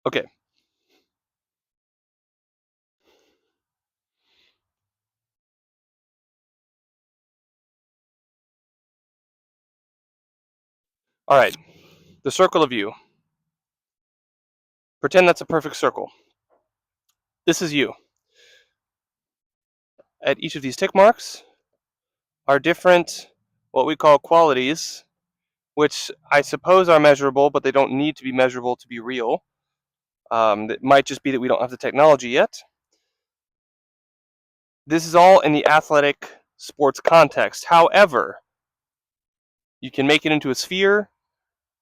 Okay. All right. The circle of you. Pretend that's a perfect circle. This is you. At each of these tick marks are different, what we call qualities, which I suppose are measurable, but they don't need to be measurable to be real. It might just be that we don't have the technology yet. This is all in the athletic sports context. However, you can make it into a sphere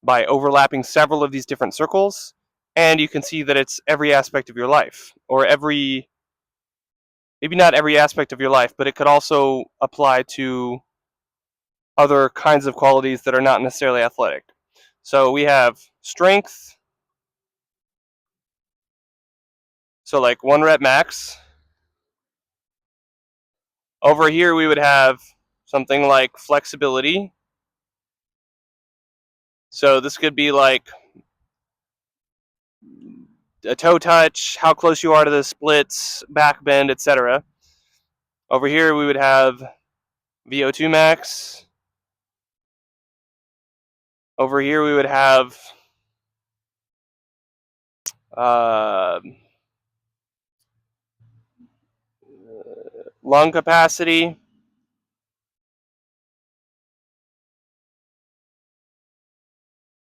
by overlapping several of these different circles, and you can see that it's every aspect of your life, or maybe not every aspect of your life, but it could also apply to other kinds of qualities that are not necessarily athletic. So we have strength, so like 1 rep max. Over here we would have something like flexibility. So this could be like a toe touch, how close you are to the splits, back bend, etc. Over here we would have VO2 max. Over here we would have uh, lung capacity.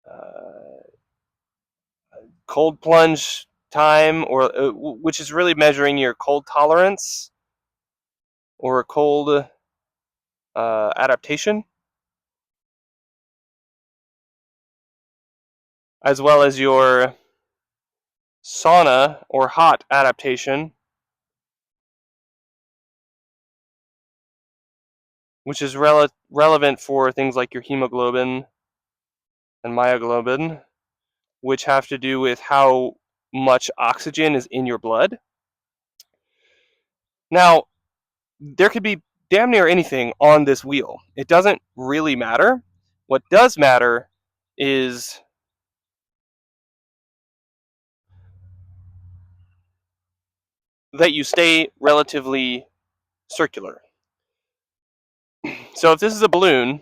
Uh, Cold plunge time, or which is really measuring your cold tolerance or cold adaptation, as well as your sauna or hot adaptation, which is relevant for things like your hemoglobin and myoglobin, which have to do with how much oxygen is in your blood. Now, there could be damn near anything on this wheel. It doesn't really matter. What does matter is that you stay relatively circular. So if this is a balloon,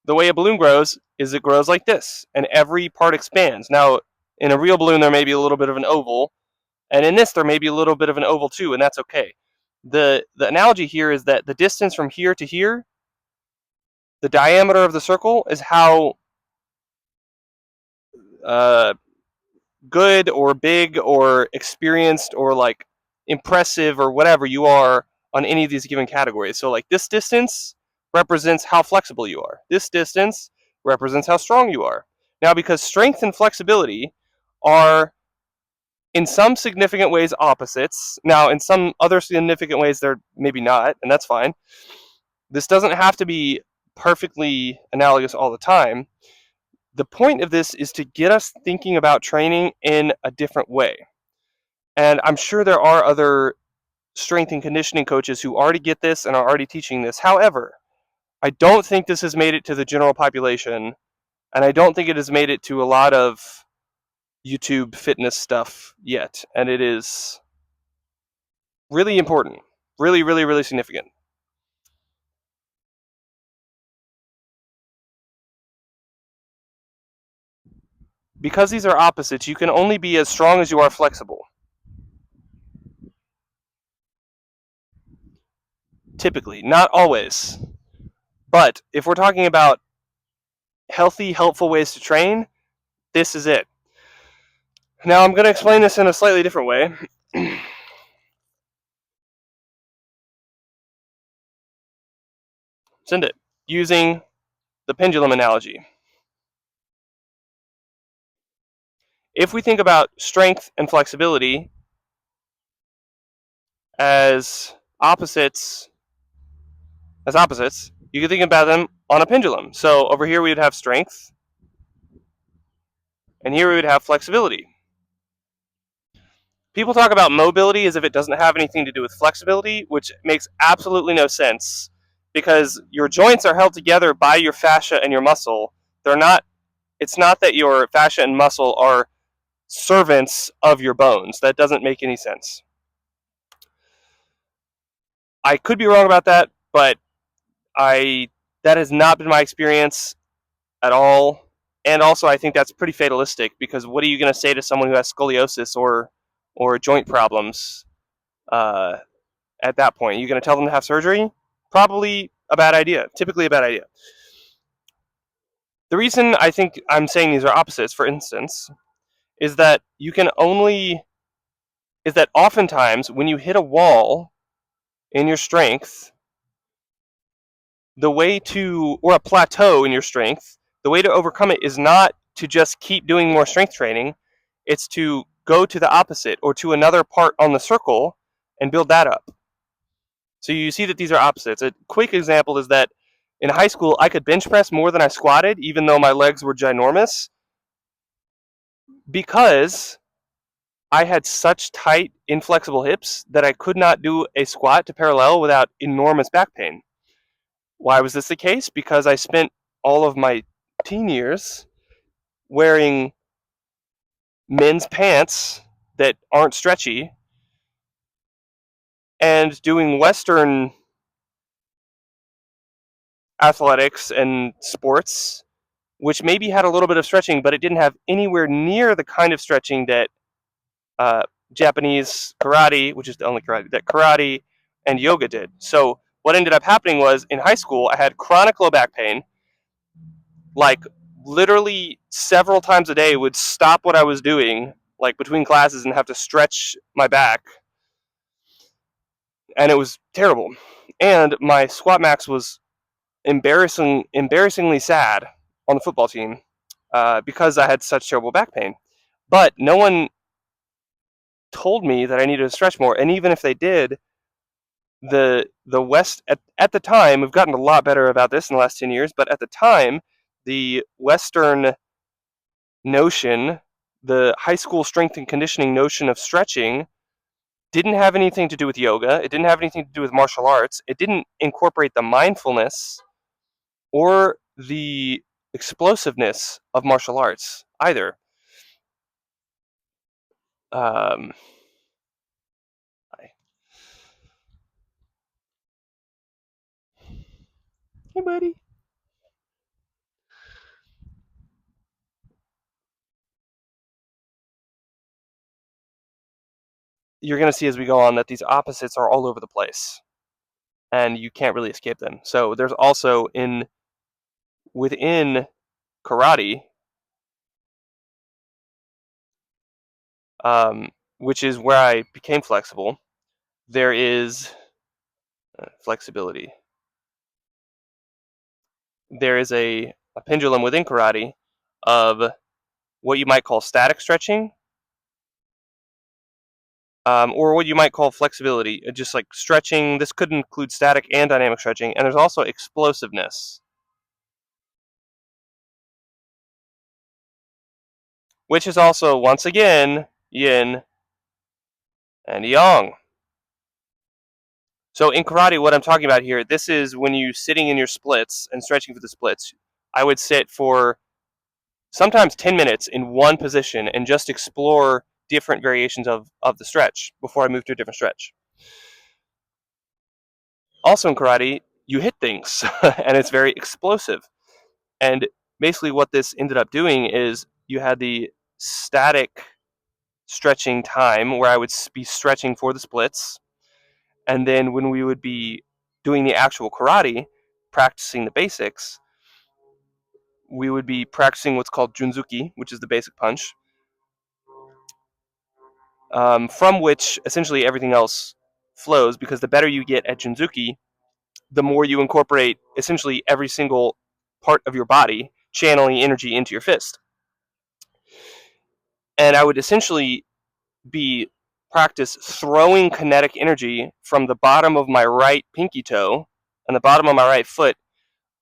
the way a balloon grows is it grows like this, and every part expands. Now, in a real balloon, there may be a little bit of an oval, and in this, there may be a little bit of an oval too, and that's okay. The analogy here is that the distance from here to here, the diameter of the circle, is how uh, good or big or experienced or like impressive or whatever you are on any of these given categories. So like this distance represents how flexible you are. This distance represents how strong you are. Now, because strength and flexibility are in some significant ways opposites, now in some other significant ways they're maybe not, and that's fine. This doesn't have to be perfectly analogous all the time. The point of this is to get us thinking about training in a different way. And I'm sure there are other strength and conditioning coaches who already get this and are already teaching this. However, I don't think this has made it to the general population, and I don't think it has made it to a lot of YouTube fitness stuff yet. And it is really important, really, really, really significant. Because these are opposites, you can only be as strong as you are flexible. Typically, not always. But if we're talking about healthy, helpful ways to train, this is it. Now, I'm going to explain this in a slightly different way. Send it. Using the pendulum analogy. If we think about strength and flexibility as opposites, you can think about them on a pendulum. So over here we would have strength, and here we would have flexibility. People talk about mobility as if it doesn't have anything to do with flexibility, which makes absolutely no sense, because your joints are held together by your fascia and your muscle. It's not that your fascia and muscle are servants of your bones. That doesn't make any sense. I could be wrong about that, but that has not been my experience at all. And also, I think that's pretty fatalistic, because what are you going to say to someone who has scoliosis or joint problems uh, at that point? Are you going to tell them to have surgery? Probably a bad idea. Typically a bad idea. The reason I think I'm saying these are opposites, for instance, is that oftentimes when you hit a wall in your strength, or a plateau in your strength, the way to overcome it is not to just keep doing more strength training. It's to go to the opposite, or to another part on the circle, and build that up. So you see that these are opposites. A quick example is that in high school, I could bench press more than I squatted, even though my legs were ginormous, because I had such tight, inflexible hips that I could not do a squat to parallel without enormous back pain. Why was this the case? Because I spent all of my teen years wearing men's pants that aren't stretchy and doing Western athletics and sports, which maybe had a little bit of stretching, but it didn't have anywhere near the kind of stretching that Japanese karate, which is the only karate, that karate and yoga did. So what ended up happening was, in high school, I had chronic low back pain, like literally several times a day would stop what I was doing, like between classes, and have to stretch my back. And it was terrible. And my squat max was embarrassingly sad on the football team, because I had such terrible back pain. But no one told me that I needed to stretch more. And even if they did, the West at the time, we've gotten a lot better about this in the last 10 years, but at the time, the Western notion, the high school strength and conditioning notion of stretching, didn't have anything to do with yoga. It didn't have anything to do with martial arts. It didn't incorporate the mindfulness or the explosiveness of martial arts either. Um, hey, buddy. You're going to see as we go on that these opposites are all over the place, and you can't really escape them. So there's also within karate, which is where I became flexible, there is flexibility. There is a pendulum within karate of what you might call static stretching, or what you might call flexibility, just like stretching. This could include static and dynamic stretching, and there's also explosiveness, which is also, once again, yin and yang. So in karate, what I'm talking about here, this is when you sitting in your splits and stretching for the splits. I would sit for sometimes 10 minutes in one position and just explore different variations of the stretch before I move to a different stretch. Also in karate, you hit things and it's very explosive. And basically what this ended up doing is you had the static stretching time where I would be stretching for the splits. And then when we would be doing the actual karate, practicing the basics, we would be practicing what's called junzuki, which is the basic punch, from which essentially everything else flows, because the better you get at junzuki, the more you incorporate essentially every single part of your body, channeling energy into your fist. And I would essentially be practice throwing kinetic energy from the bottom of my right pinky toe and the bottom of my right foot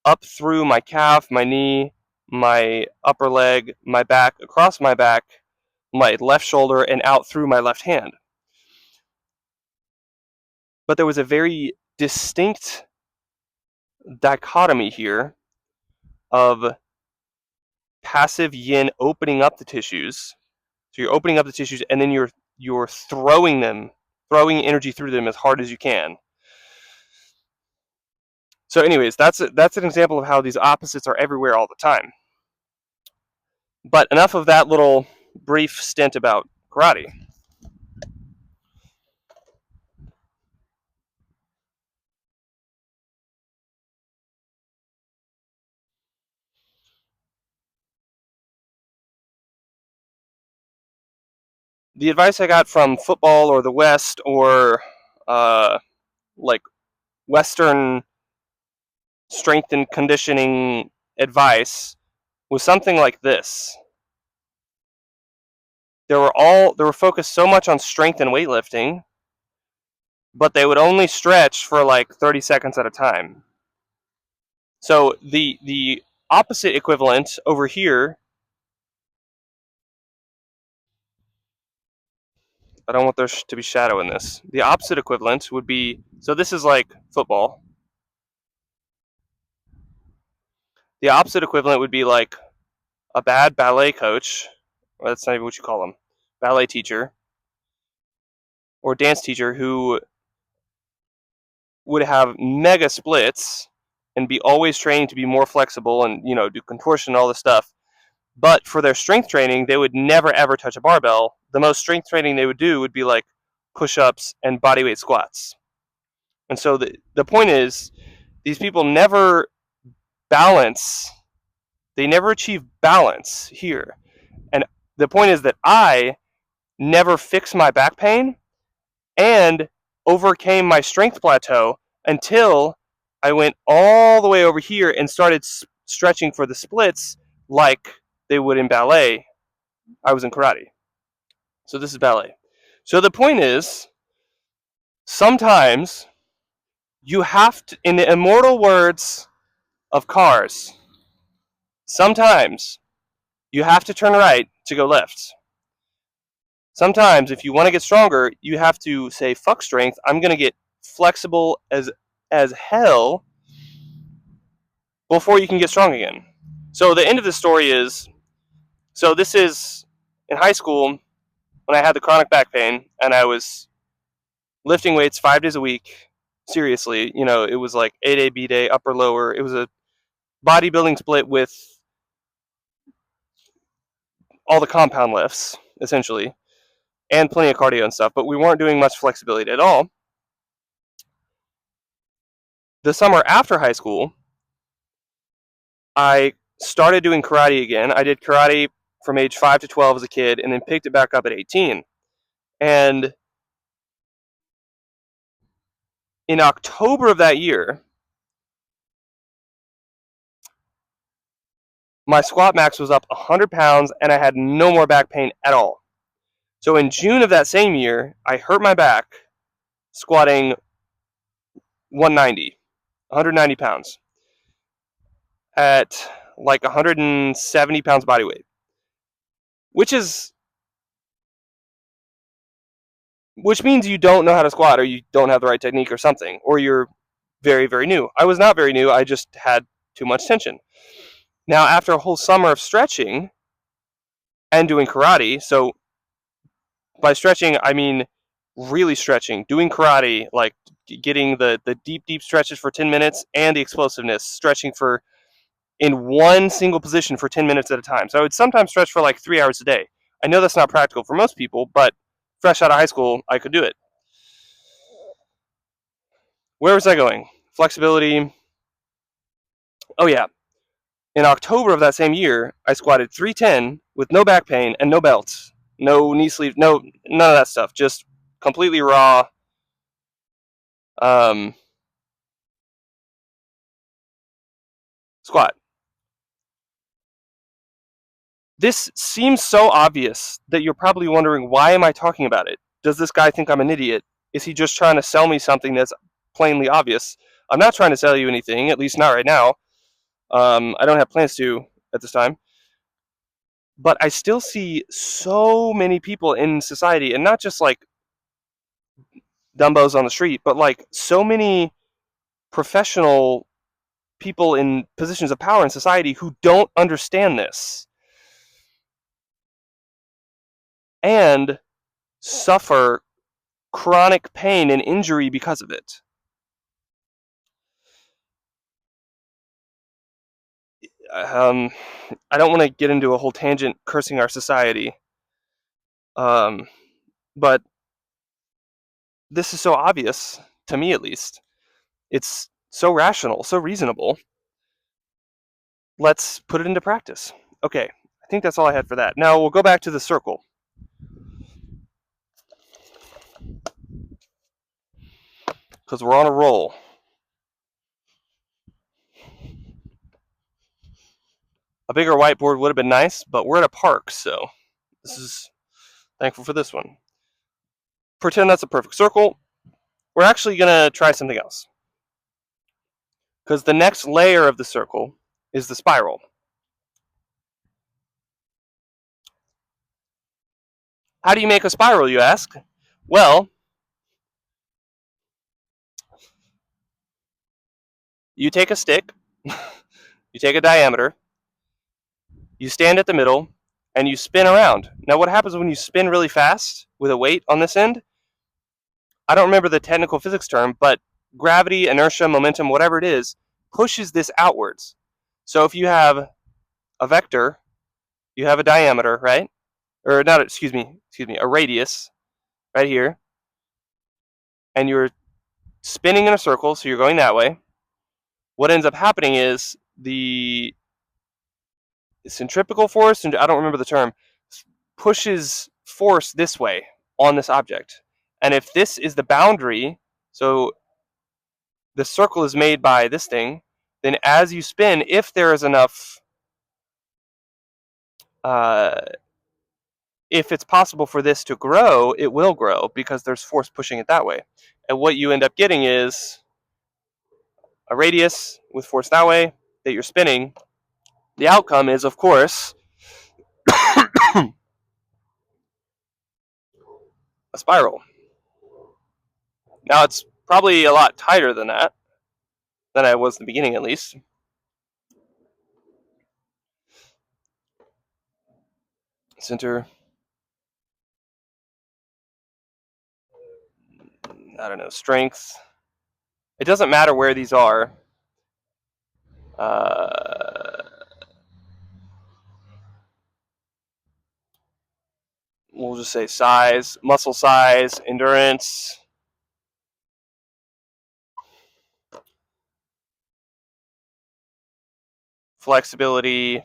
up through my calf, my knee, my upper leg, my back, across my back, my left shoulder, and out through my left hand. But there was a very distinct dichotomy here of passive yin opening up the tissues, So you're opening up the tissues, and then you're throwing energy through them as hard as you can. So anyways, that's an example of how these opposites are everywhere all the time. But enough of that little brief stint about karate. The advice I got from football or the West or like Western strength and conditioning advice was something like this. They were focused so much on strength and weightlifting, but they would only stretch for like 30 seconds at a time. So the opposite equivalent over here, I don't want there to be shadow in this. The opposite equivalent would be, so this is like football. The opposite equivalent would be like a bad ballet coach, well, that's not even what you call them, ballet teacher or dance teacher who would have mega splits and be always training to be more flexible and do contortion and all this stuff. But for their strength training, they would never ever touch a barbell. The most strength training they would do would be like push-ups and bodyweight squats. And so the point is, these people never balance. They never achieve balance here. And the point is that I never fixed my back pain and overcame my strength plateau until I went all the way over here and started stretching for the splits like they would in ballet. I was in karate. So this is ballet. So the point is, sometimes you have to, in the immortal words of Cars, sometimes you have to turn right to go left. Sometimes if you want to get stronger, you have to say, fuck strength, I'm going to get flexible as hell before you can get strong again. So the end of the story is, so this is in high school when I had the chronic back pain and I was lifting weights 5 days a week. Seriously, it was like A-day, B-day, upper, lower. It was a bodybuilding split with all the compound lifts, essentially, and plenty of cardio and stuff, but we weren't doing much flexibility at all. The summer after high school, I started doing karate again. I did karate from age 5 to 12 as a kid and then picked it back up at 18. And in October of that year, my squat max was up 100 pounds and I had no more back pain at all. So in June of that same year, I hurt my back squatting 190 pounds at like 170 pounds body weight, which means you don't know how to squat or you don't have the right technique or something, or you're very, very new. I was not very new. I just had too much tension. Now, after a whole summer of stretching and doing karate, so by stretching, I mean really stretching, doing karate, like getting the deep, deep stretches for 10 minutes and the explosiveness, stretching for in one single position for 10 minutes at a time. So I would sometimes stretch for like 3 hours a day. I know that's not practical for most people, but fresh out of high school, I could do it. Where was I going? Flexibility. Oh, yeah. In October of that same year, I squatted 310 with no back pain and no belts, no knee sleeve, none of that stuff. Just completely raw. Squat. This seems so obvious that you're probably wondering, why am I talking about it? Does this guy think I'm an idiot? Is he just trying to sell me something that's plainly obvious? I'm not trying to sell you anything, at least not right now. I don't have plans to at this time. But I still see so many people in society, and not just like dumbos on the street, but like so many professional people in positions of power in society who don't understand this. and suffer chronic pain and injury because of it. I don't want to get into a whole tangent cursing our society, but this is so obvious, to me at least. It's so rational, so reasonable. Let's put it into practice. Okay, I think that's all I had for that. Now we'll go back to the circle. Because we're on a roll. A bigger whiteboard would have been nice, but we're at a park, so this is thankful for this one. Pretend that's a perfect circle. We're actually going to try something else. Because the next layer of the circle is the spiral. How do you make a spiral, you ask? Well, you take a stick, you take a diameter, you stand at the middle, and you spin around. Now, what happens when you spin really fast with a weight on this end? I don't remember the technical physics term, but gravity, inertia, momentum, whatever it is, pushes this outwards. So if you have a vector, you have a diameter, right? Or not, excuse me, a radius right here, and you're spinning in a circle, so you're going that way. What ends up happening is the centripetal force, and I don't remember the term, pushes force this way on this object. And if this is the boundary, so the circle is made by this thing, then as you spin, if there is enough, if it's possible for this to grow, it will grow because there's force pushing it that way. And what you end up getting is a radius with force that way that you're spinning. The outcome is, of course, a spiral. Now, it's probably a lot tighter than that, than I was in the beginning at least. Center. I don't know, strength. It doesn't matter where these are. We'll just say size, muscle size, endurance. Flexibility.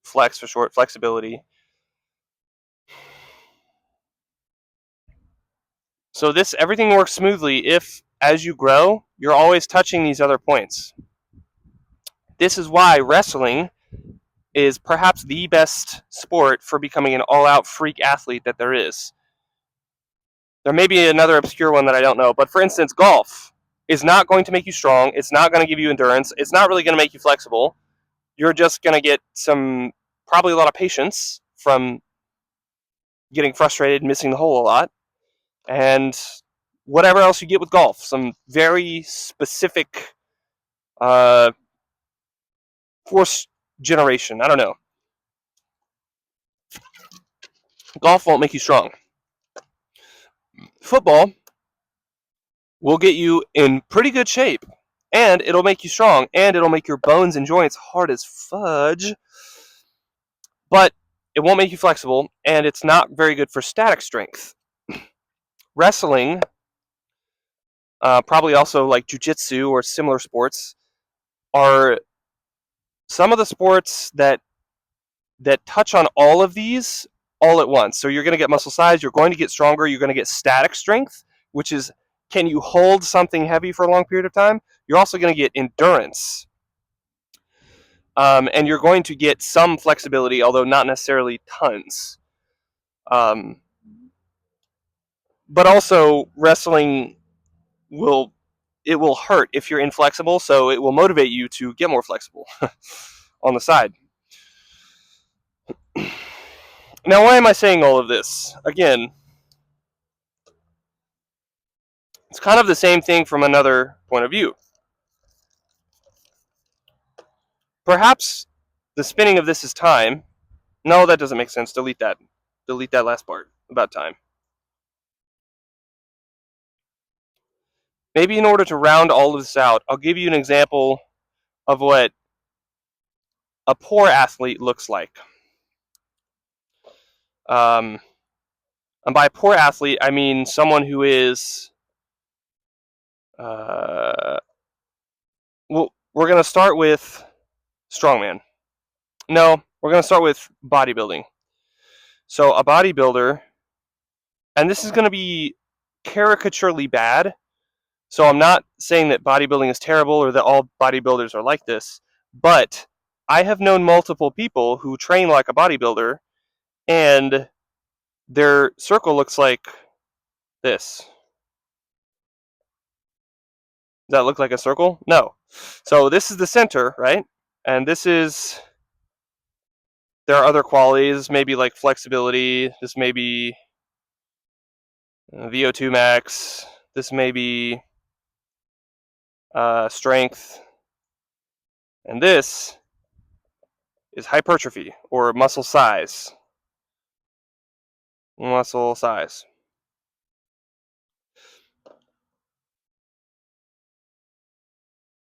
Flex for short, flexibility. So this, everything works smoothly if, as you grow, you're always touching these other points. This is why wrestling is perhaps the best sport for becoming an all-out freak athlete that there is. There may be another obscure one that I don't know, but for instance, golf is not going to make you strong. It's not going to give you endurance. It's not really going to make you flexible. You're just going to get probably a lot of patience from getting frustrated, missing the hole a lot, and whatever else you get with golf, some very specific force generation. I don't know. Golf won't make you strong. Football will get you in pretty good shape, and it'll make you strong, and it'll make your bones and joints hard as fudge, but it won't make you flexible, and it's not very good for static strength. Wrestling, probably also like jiu-jitsu or similar sports, are some of the sports that touch on all of these all at once. So you're going to get muscle size, you're going to get stronger, you're going to get static strength, which is, can you hold something heavy for a long period of time? You're also going to get endurance. And you're going to get some flexibility, although not necessarily tons. But also, wrestling will hurt if you're inflexible, so it will motivate you to get more flexible on the side. Now, why am I saying all of this? Again, it's kind of the same thing from another point of view. Perhaps the spinning of this is time. No, that doesn't make sense. Delete that. delete that last part about time. Maybe in order to round all of this out, I'll give you an example of what a poor athlete looks like. And by poor athlete, I mean someone who is. Well, we're going to start with strongman. No, we're going to start with bodybuilding. So a bodybuilder, and this is going to be caricaturely bad. So I'm not saying that bodybuilding is terrible or that all bodybuilders are like this, but I have known multiple people who train like a bodybuilder, and their circle looks like this. Does that look like a circle? No. So this is the center, right? And this is, there are other qualities, maybe like flexibility. This may be VO2 max. This may be strength. And this is hypertrophy or muscle size. Muscle size.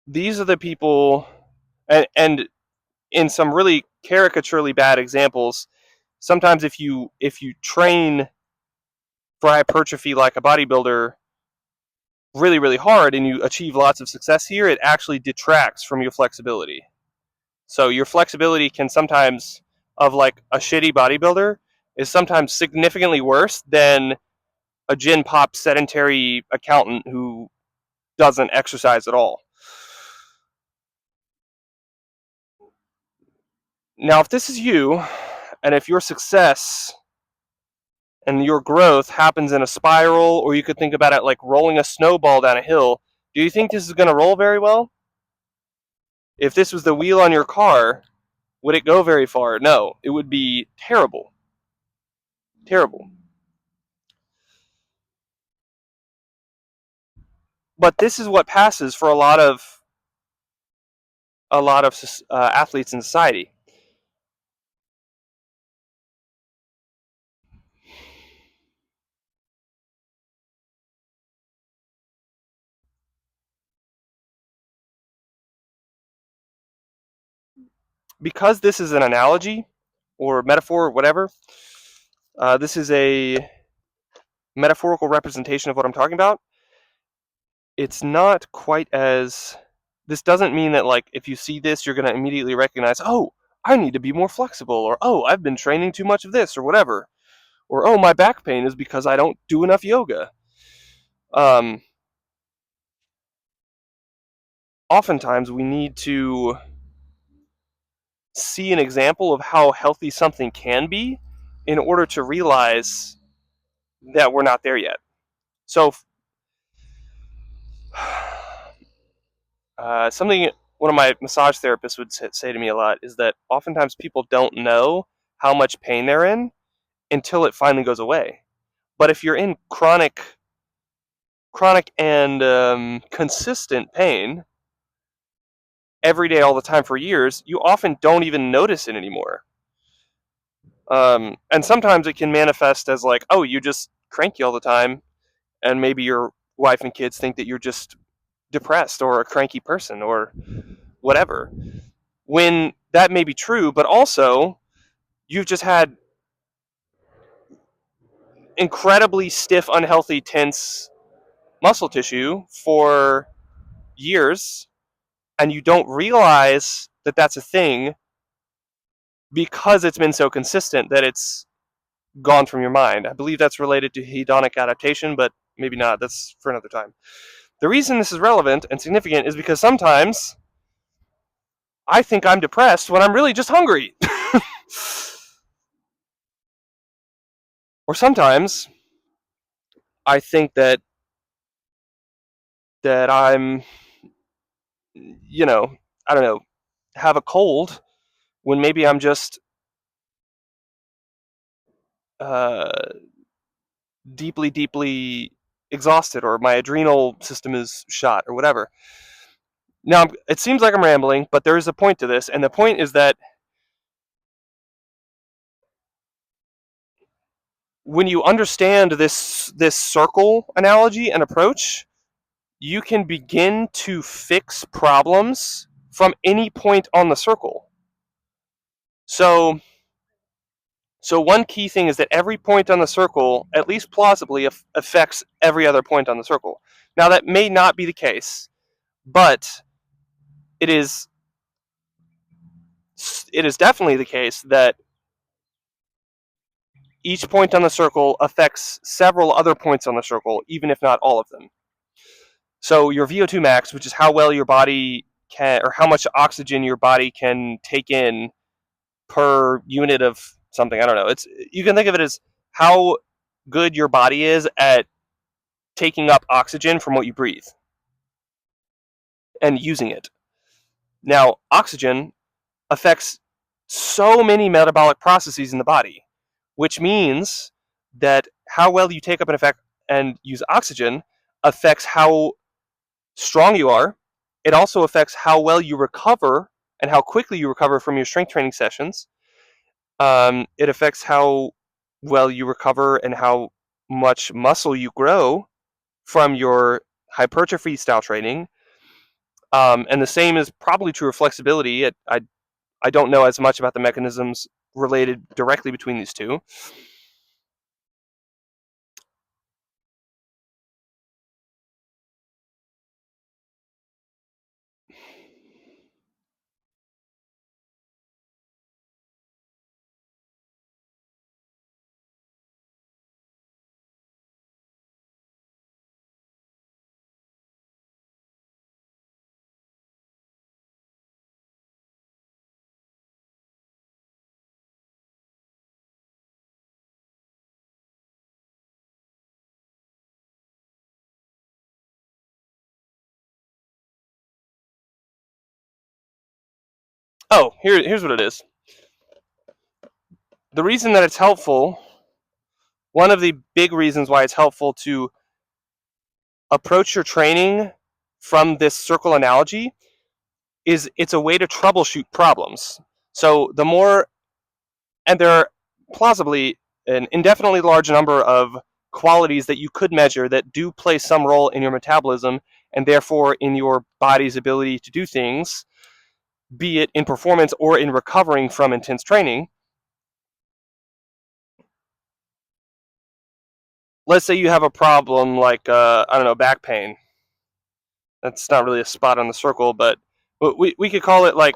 These are the people, and in some really caricaturely bad examples, sometimes if you train for hypertrophy like a bodybuilder really, really hard and you achieve lots of success here, it actually detracts from your flexibility. So your flexibility can sometimes, of like a shitty bodybuilder, is sometimes significantly worse than a gin pop sedentary accountant who doesn't exercise at all. Now, if this is you, and if your success and your growth happens in a spiral, or you could think about it like rolling a snowball down a hill, do you think this is going to roll very well? If this was the wheel on your car, would it go very far? No, it would be terrible. Terrible. But this is what passes for a lot of athletes in society. Because this is an analogy or metaphor or whatever, this is a metaphorical representation of what I'm talking about. It's not quite as, this doesn't mean that like if you see this you're going to immediately recognize, oh, I need to be more flexible, or oh, I've been training too much of this or whatever, or oh, my back pain is because I don't do enough yoga. Oftentimes we need to see an example of how healthy something can be in order to realize that we're not there yet. So something one of my massage therapists would say to me a lot is that oftentimes people don't know how much pain they're in until it finally goes away. But if you're in chronic and consistent pain every day, all the time for years, you often don't even notice it anymore. And sometimes it can manifest as like, oh, you just cranky all the time, and maybe your wife and kids think that you're just depressed or a cranky person or whatever. When that may be true, but also you've just had incredibly stiff, unhealthy, tense muscle tissue for years, and you don't realize that that's a thing because it's been so consistent that it's gone from your mind. I believe that's related to hedonic adaptation, but maybe not. That's for another time. The reason this is relevant and significant is because sometimes I think I'm depressed when I'm really just hungry. Or sometimes I think that I'm, I don't know, have a cold when maybe I'm just uh, deeply, deeply exhausted, or my adrenal system is shot, or whatever. Now, it seems like I'm rambling, but there is a point to this, and the point is that when you understand this circle analogy and approach, you can begin to fix problems from any point on the circle. So one key thing is that every point on the circle, at least plausibly, affects every other point on the circle. Now, that may not be the case, but it is definitely the case that each point on the circle affects several other points on the circle, even if not all of them. So your VO2 max, which is how well your body can, or how much oxygen your body can take in per unit of something, I don't know. You can think of it as how good your body is at taking up oxygen from what you breathe and using it. Now, oxygen affects so many metabolic processes in the body, which means that how well you take up and use oxygen affects how strong you are. It also affects how well you recover and how quickly you recover from your strength training sessions. It affects how well you recover and how much muscle you grow from your hypertrophy style training. And the same is probably true of flexibility. I don't know as much about the mechanisms related directly between these two. Oh, here's what it is. The reason that it's helpful, one of the big reasons why it's helpful to approach your training from this circle analogy is it's a way to troubleshoot problems. So the more, and there are plausibly an indefinitely large number of qualities that you could measure that do play some role in your metabolism and therefore in your body's ability to do things, be it in performance or in recovering from intense training. Let's say you have a problem like, I don't know, back pain. That's not really a spot on the circle, but we could call it like,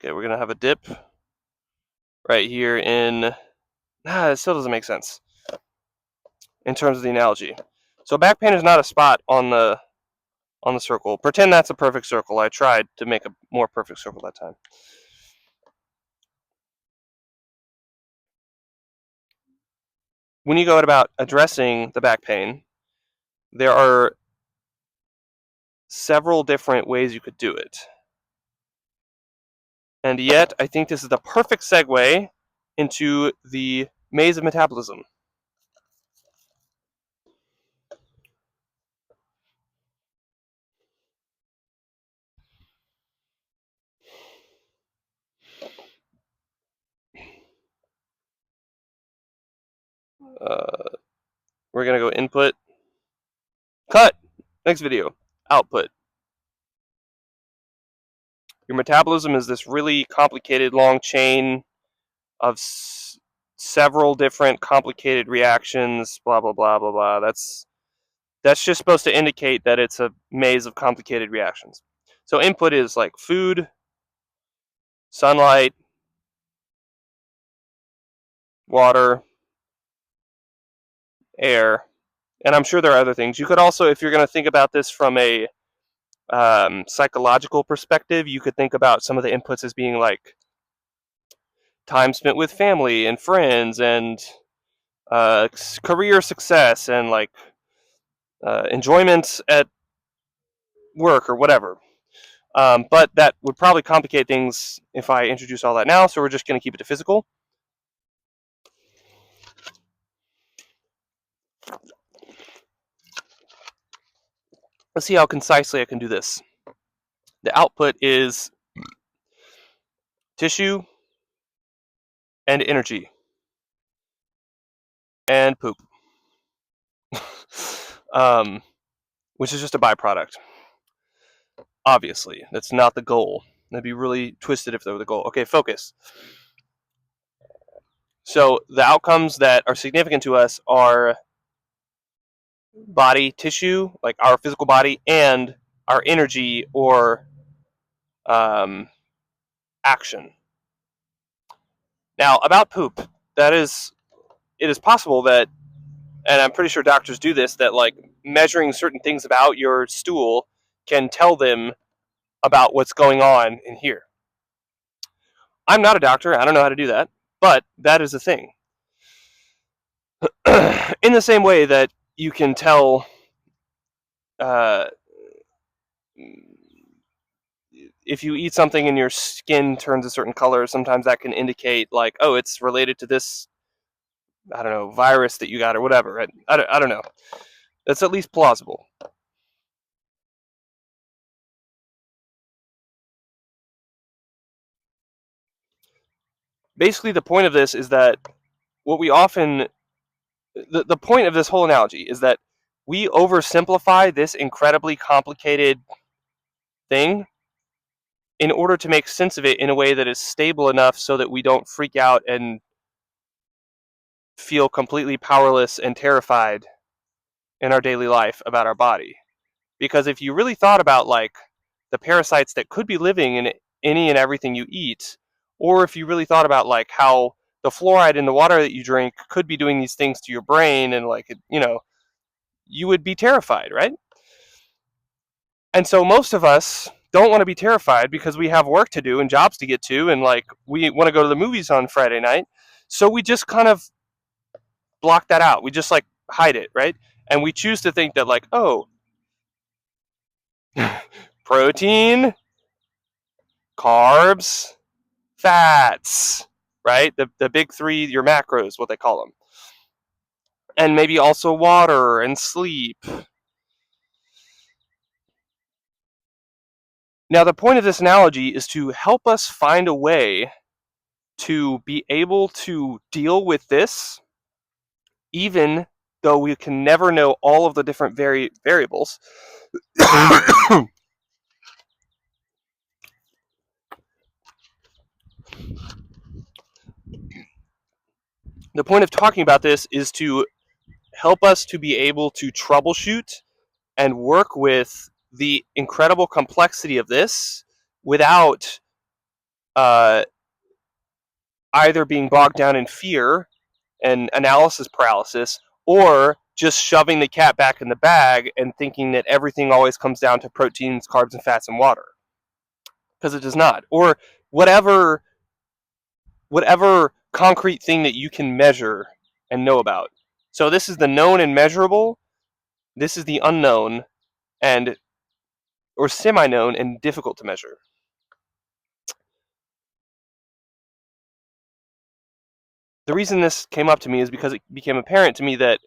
okay, we're going to have a dip right here in, it still doesn't make sense in terms of the analogy. So back pain is not a spot on the circle. Pretend that's a perfect circle. I tried to make a more perfect circle that time. When you go about addressing the back pain, there are several different ways you could do it. And yet, I think this is the perfect segue into the maze of metabolism. We're going to go input, cut, next video, output. Your metabolism is this really complicated long chain of several different complicated reactions, blah, blah, blah, blah, blah. That's just supposed to indicate that it's a maze of complicated reactions. So input is like food, sunlight, water, air, and I'm sure there are other things. You could also, if you're going to think about this from a psychological perspective, you could think about some of the inputs as being like time spent with family and friends and career success and like enjoyment at work or whatever. But that would probably complicate things if I introduce all that now, so we're just going to keep it to physical. Let's see how concisely I can do this. The output is tissue and energy and poop, which is just a byproduct. Obviously, that's not the goal. That'd be really twisted if that were the goal. Okay, focus. So the outcomes that are significant to us are body tissue, like our physical body, and our energy or action. Now, about poop, it is possible that, and I'm pretty sure doctors do this, that like measuring certain things about your stool can tell them about what's going on in here. I'm not a doctor. I don't know how to do that, but that is a thing. In the same way that you can tell uh, if you eat something and your skin turns a certain color, sometimes that can indicate like, oh, it's related to this, I don't know, virus that you got or whatever. Right? I don't know. That's at least plausible. Basically, the point of this is that what we often, the point of this whole analogy is that we oversimplify this incredibly complicated thing in order to make sense of it in a way that is stable enough so that we don't freak out and feel completely powerless and terrified in our daily life about our body. Because if you really thought about like the parasites that could be living in any and everything you eat, or if you really thought about like how the fluoride in the water that you drink could be doing these things to your brain and like, you would be terrified, right? And so most of us don't want to be terrified because we have work to do and jobs to get to, and like we want to go to the movies on Friday night. So we just kind of block that out. We just like hide it, right? And we choose to think that like, oh, protein, carbs, fats, right? The big three, your macros, what they call them. And maybe also water and sleep. Now, the point of this analogy is to help us find a way to be able to deal with this, even though we can never know all of the different variables. The point of talking about this is to help us to be able to troubleshoot and work with the incredible complexity of this without uh, either being bogged down in fear and analysis paralysis, or just shoving the cat back in the bag and thinking that everything always comes down to proteins, carbs, and fats and water, because it does not. Or whatever concrete thing that you can measure and know about. So this is the known and measurable. This is the unknown and or semi-known and difficult to measure. The reason this came up to me is because it became apparent to me that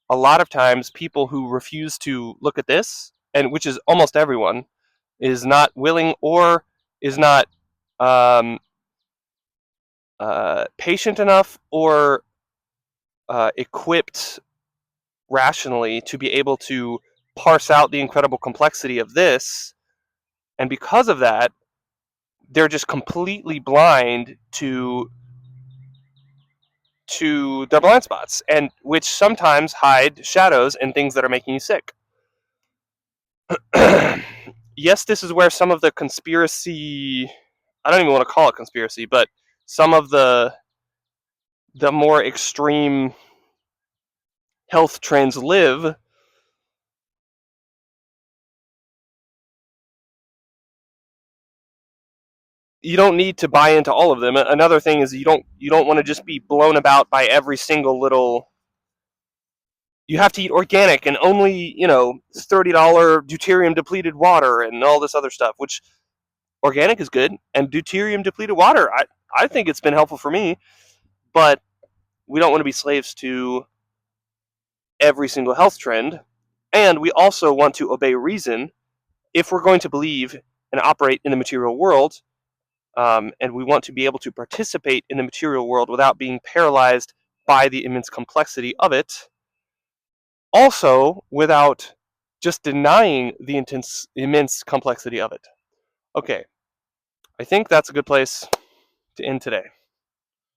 a lot of times people who refuse to look at this, and which is almost everyone, is not willing or is not patient enough or equipped rationally to be able to parse out the incredible complexity of this. And because of that, they're just completely blind to their blind spots, and which sometimes hide shadows and things that are making you sick. Yes, this is where some of the conspiracy, I don't even want to call it conspiracy, but some of the more extreme health trends live. You don't need to buy into all of them. Another thing is you don't want to just be blown about by every single little. You have to eat organic and only $30 deuterium depleted water and all this other stuff. Which organic is good, and deuterium depleted water, I think it's been helpful for me, but we don't want to be slaves to every single health trend. And we also want to obey reason if we're going to believe and operate in the material world, and we want to be able to participate in the material world without being paralyzed by the immense complexity of it, also without just denying the immense complexity of it. Okay, I think that's a good place to end today.